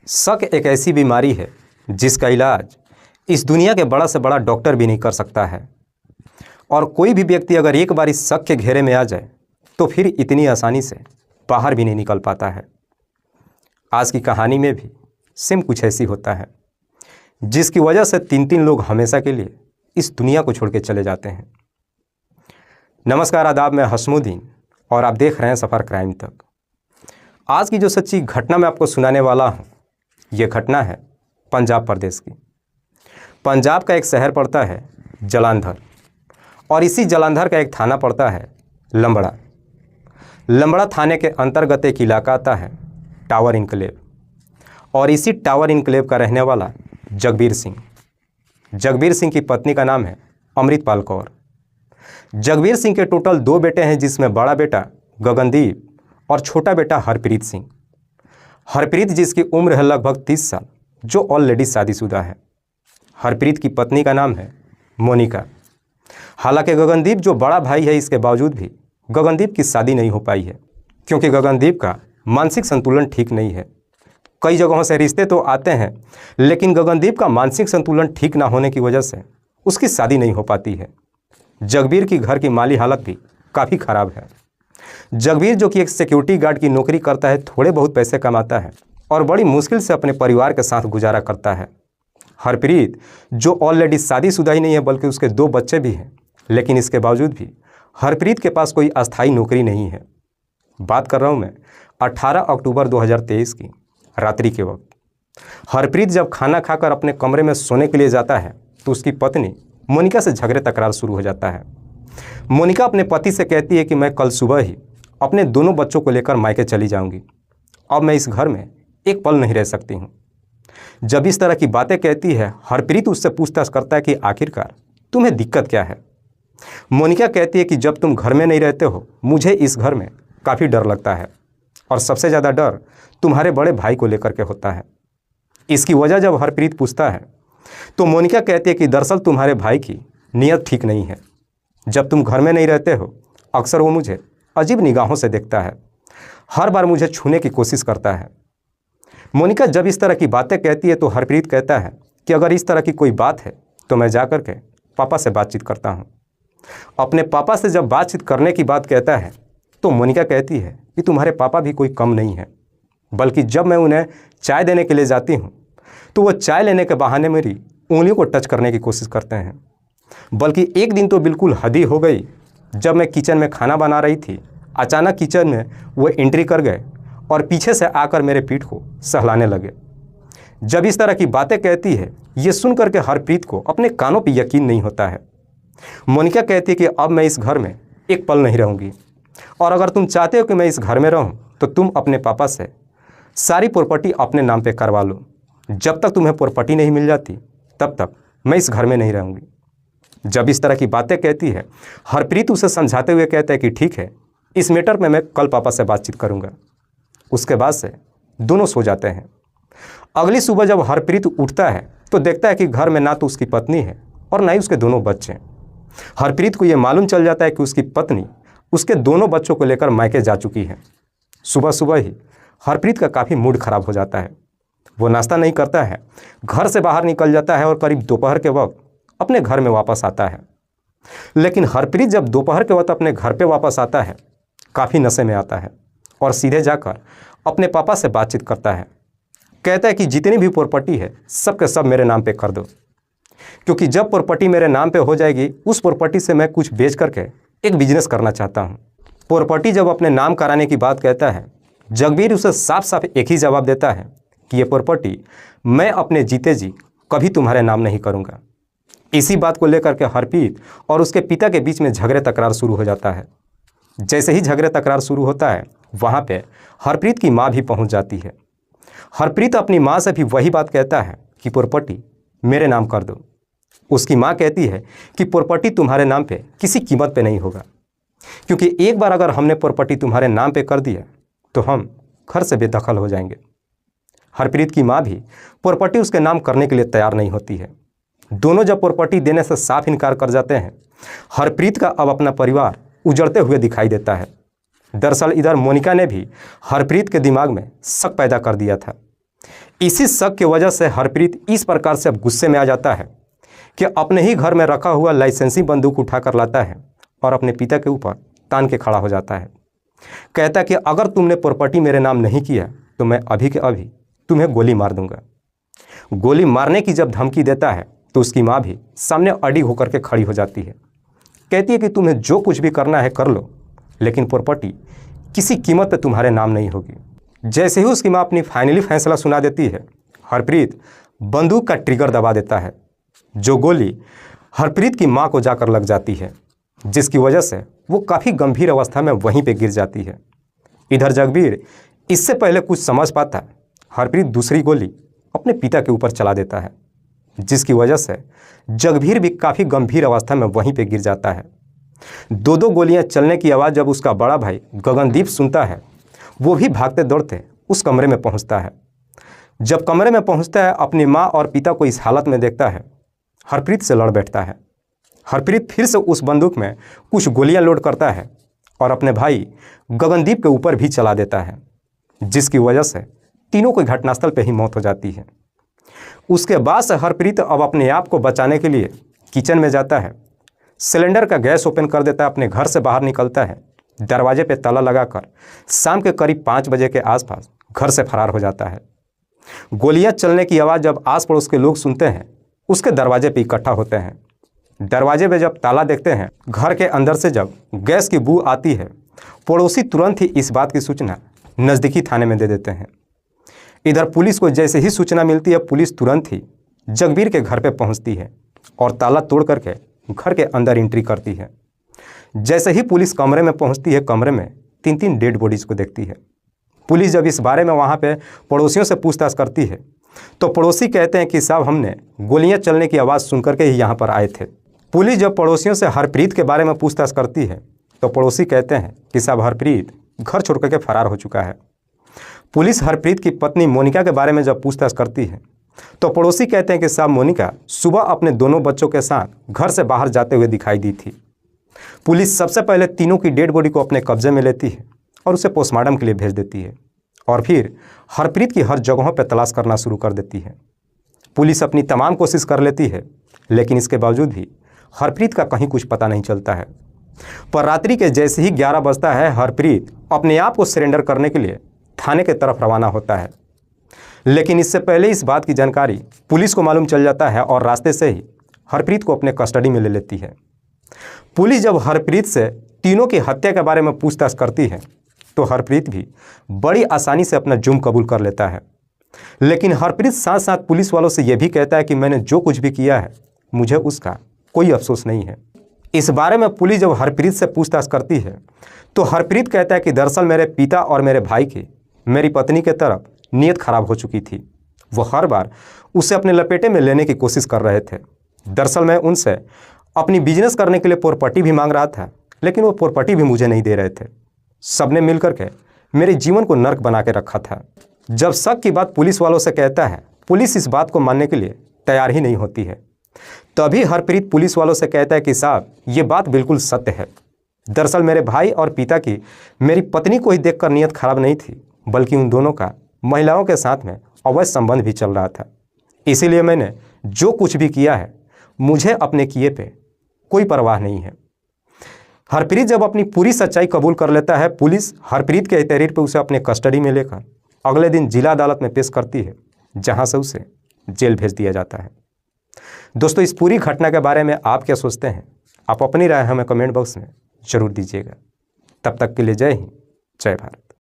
शक एक ऐसी बीमारी है जिसका इलाज इस दुनिया के बड़ा से बड़ा डॉक्टर भी नहीं कर सकता है। और कोई भी व्यक्ति अगर एक बार इस शक के घेरे में आ जाए तो फिर इतनी आसानी से बाहर भी नहीं निकल पाता है। आज की कहानी में भी सेम कुछ ऐसी होता है जिसकी वजह से तीन लोग हमेशा के लिए इस दुनिया को छोड़ के चले जाते हैं। नमस्कार, आदाब, मैं हसमुद्दीन और आप देख रहे हैं सफ़र क्राइम तक। आज की जो सच्ची घटना मैं आपको सुनाने वाला हूँ, ये घटना है पंजाब प्रदेश की। पंजाब का एक शहर पड़ता है जालंधर और इसी जालंधर का एक थाना पड़ता है लंबड़ा। लंबड़ा थाने के अंतर्गत एक इलाका आता है टावर इनक्लेव और इसी टावर इनक्लेव का रहने वाला जगबीर सिंह। जगबीर सिंह की पत्नी का नाम है अमृतपाल कौर। जगबीर सिंह के टोटल 2 बेटे हैं, जिसमें बड़ा बेटा गगनदीप और छोटा बेटा हरप्रीत सिंह। हरप्रीत जिसकी उम्र है लगभग 30 साल, जो ऑलरेडी शादीशुदा है। हरप्रीत की पत्नी का नाम है मोनिका। हालांकि गगनदीप जो बड़ा भाई है, इसके बावजूद भी गगनदीप की शादी नहीं हो पाई है क्योंकि गगनदीप का मानसिक संतुलन ठीक नहीं है। कई जगहों से रिश्ते तो आते हैं, लेकिन गगनदीप का मानसिक संतुलन ठीक ना होने की वजह से उसकी शादी नहीं हो पाती है। जगबीर की घर की माली हालत भी काफ़ी ख़राब है। जगबीर जो कि एक सिक्योरिटी गार्ड की नौकरी करता है, थोड़े बहुत पैसे कमाता है और बड़ी मुश्किल से अपने परिवार के साथ गुजारा करता है। हरप्रीत जो ऑलरेडी शादीशुदा ही नहीं है बल्कि उसके 2 बच्चे भी हैं, लेकिन इसके बावजूद भी हरप्रीत के पास कोई अस्थायी नौकरी नहीं है। बात कर रहा हूँ मैं 18 अक्टूबर 2023 की रात्रि के वक्त। हरप्रीत जब खाना खाकर अपने कमरे में सोने के लिए जाता है तो उसकी पत्नी मोनिका से झगड़े तकरार शुरू हो जाता है। मोनिका अपने पति से कहती है कि मैं कल सुबह ही अपने दोनों बच्चों को लेकर मायके चली जाऊंगी। अब मैं इस घर में एक पल नहीं रह सकती हूँ। जब इस तरह की बातें कहती है, हरप्रीत उससे पूछताछ करता है कि आखिरकार तुम्हें दिक्कत क्या है। मोनिका कहती है कि जब तुम घर में नहीं रहते हो, मुझे इस घर में काफ़ी डर लगता है और सबसे ज़्यादा डर तुम्हारे बड़े भाई को लेकर के होता है। इसकी वजह जब हरप्रीत पूछता है तो मोनिका कहती है कि दरअसल तुम्हारे भाई की नीयत ठीक नहीं है। जब तुम घर में नहीं रहते हो, अक्सर वो मुझे अजीब निगाहों से देखता है, हर बार मुझे छूने की कोशिश करता है। मोनिका जब इस तरह की बातें कहती है तो हरप्रीत कहता है कि अगर इस तरह की कोई बात है तो मैं जा कर के पापा से बातचीत करता हूँ। अपने पापा से जब बातचीत करने की बात कहता है तो मोनिका कहती है कि तुम्हारे पापा भी कोई कम नहीं है, बल्कि जब मैं उन्हें चाय देने के लिए जाती हूँ तो वो चाय लेने के बहाने मेरी उंगलियों को टच करने की कोशिश करते हैं। बल्कि एक दिन तो बिल्कुल हद ही हो गई, जब मैं किचन में खाना बना रही थी, अचानक किचन में वो एंट्री कर गए और पीछे से आकर मेरे पीठ को सहलाने लगे। जब इस तरह की बातें कहती है, ये सुन करके हरप्रीत को अपने कानों पर यकीन नहीं होता है। मोनिका कहती है कि अब मैं इस घर में एक पल नहीं रहूँगी और अगर तुम चाहते हो कि मैं इस घर में रहूँ तो तुम अपने पापा से सारी प्रॉपर्टी अपने नाम पे करवा लो। जब तक तुम्हें प्रॉपर्टी नहीं मिल जाती तब तक मैं इस घर में नहीं रहूँगी। जब इस तरह की बातें कहती है, हरप्रीत उसे समझाते हुए कहता है कि ठीक है, इस मैटर में मैं कल पापा से बातचीत करूँगा। उसके बाद से दोनों सो जाते हैं। अगली सुबह जब हरप्रीत उठता है तो देखता है कि घर में ना तो उसकी पत्नी है और ना ही उसके दोनों बच्चे हैं। हरप्रीत को यह मालूम चल जाता है कि उसकी पत्नी उसके दोनों बच्चों को लेकर मायके जा चुकी है। सुबह सुबह ही हरप्रीत का काफ़ी मूड खराब हो जाता है। वो नाश्ता नहीं करता है, घर से बाहर निकल जाता है और करीब दोपहर के वक्त अपने घर में वापस आता है। लेकिन हरप्रीत जब दोपहर के वक्त अपने घर पे वापस आता है, काफ़ी नशे में आता है और सीधे जाकर अपने पापा से बातचीत करता है। कहता है कि जितनी भी प्रॉपर्टी है सब के सब मेरे नाम पे कर दो, क्योंकि जब प्रॉपर्टी मेरे नाम पे हो जाएगी उस प्रॉपर्टी से मैं कुछ बेच करके एक बिजनेस करना चाहता हूँ। प्रॉपर्टी जब अपने नाम कराने की बात कहता है, जगबीर उसे साफ साफ एक ही जवाब देता है कि ये प्रॉपर्टी मैं अपने जीते जी कभी तुम्हारे नाम नहीं करूँगा। इसी बात को लेकर के हरप्रीत और उसके पिता के बीच में झगड़े तकरार शुरू हो जाता है। जैसे ही झगड़े तकरार शुरू होता है, वहाँ पे हरप्रीत की माँ भी पहुँच जाती है। हरप्रीत अपनी माँ से भी वही बात कहता है कि प्रॉपर्टी मेरे नाम कर दो। उसकी माँ कहती है कि प्रॉपर्टी तुम्हारे नाम पे किसी कीमत पे नहीं होगा, क्योंकि एक बार अगर हमने प्रॉपर्टी तुम्हारे नाम पे कर दिया तो हम घर से बेदखल हो जाएंगे। हरप्रीत की माँ भी प्रॉपर्टी उसके नाम करने के लिए तैयार नहीं होती है। दोनों जब प्रॉपर्टी देने से साफ इनकार कर जाते हैं, हरप्रीत का अब अपना परिवार उजड़ते हुए दिखाई देता है। दरअसल इधर मोनिका ने भी हरप्रीत के दिमाग में शक पैदा कर दिया था। इसी शक की वजह से हरप्रीत इस प्रकार से अब गुस्से में आ जाता है कि अपने ही घर में रखा हुआ लाइसेंसी बंदूक उठाकर लाता है और अपने पिता के ऊपर तान के खड़ा हो जाता है। कहता है कि अगर तुमने प्रॉपर्टी मेरे नाम नहीं किया तो मैं अभी के अभी तुम्हें गोली मार दूंगा। गोली मारने की जब धमकी देता है तो उसकी माँ भी सामने अड़ी होकर के खड़ी हो जाती है। कहती है कि तुम्हें जो कुछ भी करना है कर लो, लेकिन प्रॉपर्टी किसी कीमत पे तुम्हारे नाम नहीं होगी। जैसे ही उसकी माँ अपनी फाइनली फैसला सुना देती है, हरप्रीत बंदूक का ट्रिगर दबा देता है। जो गोली हरप्रीत की माँ को जाकर लग जाती है, जिसकी वजह से वो काफ़ी गंभीर अवस्था में वहीं पे गिर जाती है। इधर जगबीर इससे पहले कुछ समझ पाता, हरप्रीत दूसरी गोली अपने पिता के ऊपर चला देता है, जिसकी वजह से जगबीर भी काफ़ी गंभीर अवस्था में वहीं पे गिर जाता है। दो दो गोलियां चलने की आवाज़ जब उसका बड़ा भाई गगनदीप सुनता है, वो भी भागते दौड़ते उस कमरे में पहुंचता है। जब कमरे में पहुंचता है, अपनी माँ और पिता को इस हालत में देखता है, हरप्रीत से लड़ बैठता है। हरप्रीत फिर से उस बंदूक में कुछ गोलियां लोड करता है और अपने भाई गगनदीप के ऊपर भी चला देता है, जिसकी वजह से तीनों को घटनास्थल पर ही मौत हो जाती है। उसके बाद से हरप्रीत अब अपने आप को बचाने के लिए किचन में जाता है, सिलेंडर का गैस ओपन कर देता है, अपने घर से बाहर निकलता है, दरवाजे पे ताला लगाकर शाम के करीब 5 बजे के आसपास घर से फरार हो जाता है। गोलियां चलने की आवाज़ जब आस पड़ोस के लोग सुनते हैं, उसके दरवाजे पे इकट्ठा होते हैं। दरवाजे पे जब ताला देखते हैं, घर के अंदर से जब गैस की बू आती है, पड़ोसी तुरंत ही इस बात की सूचना नज़दीकी थाने में दे देते हैं। इधर पुलिस को जैसे ही सूचना मिलती है, पुलिस तुरंत ही जगबीर के घर पे पहुंचती है और ताला तोड़ करके घर के अंदर एंट्री करती है। जैसे ही पुलिस कमरे में पहुंचती है, कमरे में 3-3 डेड बॉडीज़ को देखती है। पुलिस जब इस बारे में वहां पे पड़ोसियों से पूछताछ करती है, तो पड़ोसी कहते हैं कि साहब हमने गोलियां चलने की आवाज़ सुन करके ही यहाँ पर आए थे। पुलिस जब पड़ोसियों से हरप्रीत के बारे में पूछताछ करती है, तो पड़ोसी कहते हैं कि साहब हरप्रीत घर छोड़ करके फरार हो चुका है। पुलिस हरप्रीत की पत्नी मोनिका के बारे में जब पूछताछ करती है, तो पड़ोसी कहते हैं कि साहब मोनिका सुबह अपने दोनों बच्चों के साथ घर से बाहर जाते हुए दिखाई दी थी। पुलिस सबसे पहले तीनों की डेड बॉडी को अपने कब्जे में लेती है और उसे पोस्टमार्टम के लिए भेज देती है और फिर हरप्रीत की हर जगहों पर तलाश करना शुरू कर देती है। पुलिस अपनी तमाम कोशिश कर लेती है, लेकिन इसके बावजूद भी हरप्रीत का कहीं कुछ पता नहीं चलता है। पर रात्रि के जैसे ही 11 बजता है, हरप्रीत अपने आप को सरेंडर करने के लिए थाने की तरफ रवाना होता है। लेकिन इससे पहले इस बात की जानकारी पुलिस को मालूम चल जाता है और रास्ते से ही हरप्रीत को अपने कस्टडी में ले लेती है। पुलिस जब हरप्रीत से तीनों की हत्या के बारे में पूछताछ करती है, तो हरप्रीत भी बड़ी आसानी से अपना जुर्म कबूल कर लेता है। लेकिन हरप्रीत साथ साथ पुलिस वालों से यह भी कहता है कि मैंने जो कुछ भी किया है, मुझे उसका कोई अफसोस नहीं है। इस बारे में पुलिस जब हरप्रीत से पूछताछ करती है, तो हरप्रीत कहता है कि दरअसल मेरे पिता और मेरे भाई की मेरी पत्नी के तरफ नीयत खराब हो चुकी थी। वो हर बार उसे अपने लपेटे में लेने की कोशिश कर रहे थे। दरअसल मैं उनसे अपनी बिजनेस करने के लिए प्रॉपर्टी भी मांग रहा था, लेकिन वो प्रॉपर्टी भी मुझे नहीं दे रहे थे। सबने मिल करके मेरे जीवन को नर्क बना के रखा था। जब शक की बात पुलिस वालों से कहता है, पुलिस इस बात को मानने के लिए तैयार ही नहीं होती है। तभी हरप्रीत पुलिस वालों से कहता है कि साहब ये बात बिल्कुल सत्य है। दरअसल मेरे भाई और पिता की मेरी पत्नी को ही देखकर नीयत खराब नहीं थी, बल्कि उन दोनों का महिलाओं के साथ में अवैध संबंध भी चल रहा था। इसीलिए मैंने जो कुछ भी किया है, मुझे अपने किए पे कोई परवाह नहीं है। हरप्रीत जब अपनी पूरी सच्चाई कबूल कर लेता है, पुलिस हरप्रीत के तहरीर पर उसे अपने कस्टडी में लेकर अगले दिन जिला अदालत में पेश करती है, जहां से उसे जेल भेज दिया जाता है। दोस्तों, इस पूरी घटना के बारे में आप क्या सोचते हैं? आप अपनी राय हमें कमेंट बॉक्स में जरूर दीजिएगा। तब तक के लिए जय हिंद, जय भारत।